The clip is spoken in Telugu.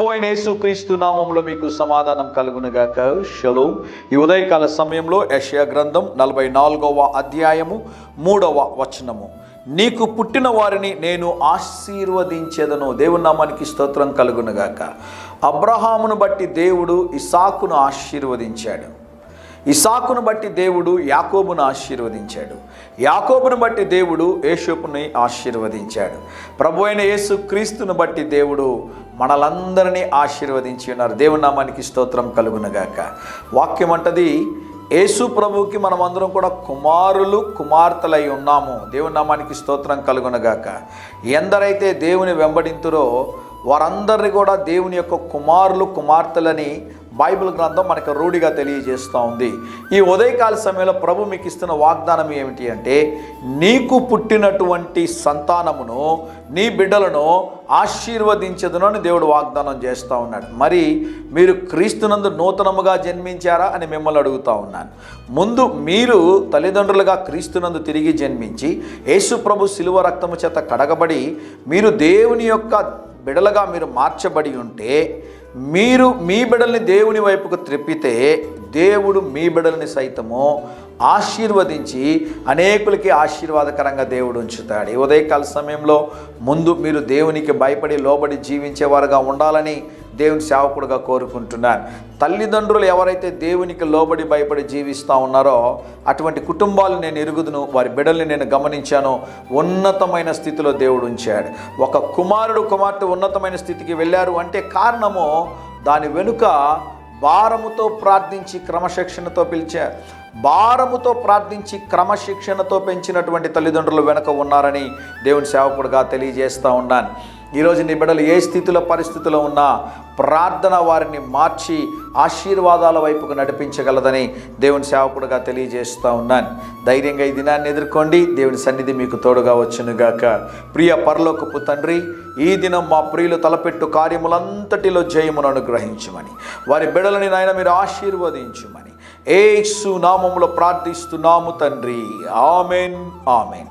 ప్రభువైన యేసుక్రీస్తు నామములో మీకు సమాధానం కలుగునుగాక. షలోమ్. ఈ ఉదయకాల సమయంలో యెషయా గ్రంథం 44వ అధ్యాయము 3వ వచనము. నీకు పుట్టిన వారిని నేను ఆశీర్వదించేదను. దేవుని నామానికి స్తోత్రం కలుగునుగాక. అబ్రహామును బట్టి దేవుడు ఇస్సాకును ఆశీర్వదించాడు. ఇస్సాకును బట్టి దేవుడు యాకోబును ఆశీర్వదించాడు. యాకోబును బట్టి దేవుడు యోసేపుని ఆశీర్వదించాడు. ప్రభు అయిన యేసు క్రీస్తును బట్టి దేవుడు మనలందరినీ ఆశీర్వదించి ఉన్నారు. దేవుని నామానికి స్తోత్రం కలుగునుగాక. వాక్యం అంటది, యేసు ప్రభువుకి మనం అందరం కూడా కుమారులు కుమార్తెలై ఉన్నాము. దేవుని నామానికి స్తోత్రం కలుగునుగాక. ఎందరైతే దేవుని వెంబడింతురో వారందరినీ కూడా దేవుని యొక్క కుమారులు కుమార్తెలని బైబిల్ గ్రంథం మనకు రూఢిగా తెలియజేస్తూ ఉంది. ఈ ఉదయకాల సమయంలో ప్రభు మీకు ఇస్తున్న వాగ్దానం ఏమిటి అంటే, నీకు పుట్టినటువంటి సంతానమును, నీ బిడ్డలను ఆశీర్వదించదును అని దేవుడు వాగ్దానం చేస్తూ ఉన్నాడు. మరి మీరు క్రీస్తునందు నూతనముగా జన్మించారా అని మిమ్మల్ని అడుగుతూ ఉన్నాను. ముందు మీరు తల్లిదండ్రులుగా క్రీస్తునందు తిరిగి జన్మించి యేసు ప్రభు శిలువ రక్తము చేత కడగబడి మీరు దేవుని యొక్క బిడలుగా మీరు మార్చబడి ఉంటే, మీరు మీ బిడల్ని దేవుని వైపుకు త్రిప్పితే దేవుడు మీ బిడల్ని సైతము ఆశీర్వదించి అనేకులకి ఆశీర్వాదకరంగా దేవుడు ఉంచుతాడు. ఈ ఉదయకాల సమయంలో ముందు మీరు దేవునికి భయపడి లోబడి జీవించేవారుగా ఉండాలని దేవుని సేవకుడుగా కోరుకుంటున్నాను. తల్లిదండ్రులు ఎవరైతే దేవునికి లోబడి భయపడి జీవిస్తూ ఉన్నారో అటువంటి కుటుంబాలు నేను ఎరుగుదును. వారి బిడ్డల్ని నేను గమనించాను. ఉన్నతమైన స్థితిలో దేవుడు ఉంచాడు. ఒక కుమారుడు కుమార్తె ఉన్నతమైన స్థితికి వెళ్ళారు అంటే కారణము దాని వెనుక భారముతో ప్రార్థించి క్రమశిక్షణతో పిలిచారు. భారముతో ప్రార్థించి క్రమశిక్షణతో పెంచినటువంటి తల్లిదండ్రులు వెనుక ఉన్నారని దేవుని సేవకుడుగా తెలియజేస్తూ ఉన్నాను. ఈరోజు నీ బిడ్డలు ఏ స్థితిలో పరిస్థితిలో ఉన్నా ప్రార్థన వారిని మార్చి ఆశీర్వాదాల వైపుకు నడిపించగలదని దేవుని సేవకుడుగా తెలియజేస్తూ ఉన్నాను. ధైర్యంగా ఈ దినాన్ని ఎదుర్కోండి. దేవుని సన్నిధి మీకు తోడుగా వచ్చునుగాక. ప్రియ పరలోకపు తండ్రి, ఈ దినం మా ప్రియులు తలపెట్టు కార్యములంతటిలో జయమును అనుగ్రహించమని, వారి బిడ్డలని నాయన మీరు ఆశీర్వదించమని యేసు నామములో ప్రార్థిస్తున్నాము తండ్రి. Amen, amen.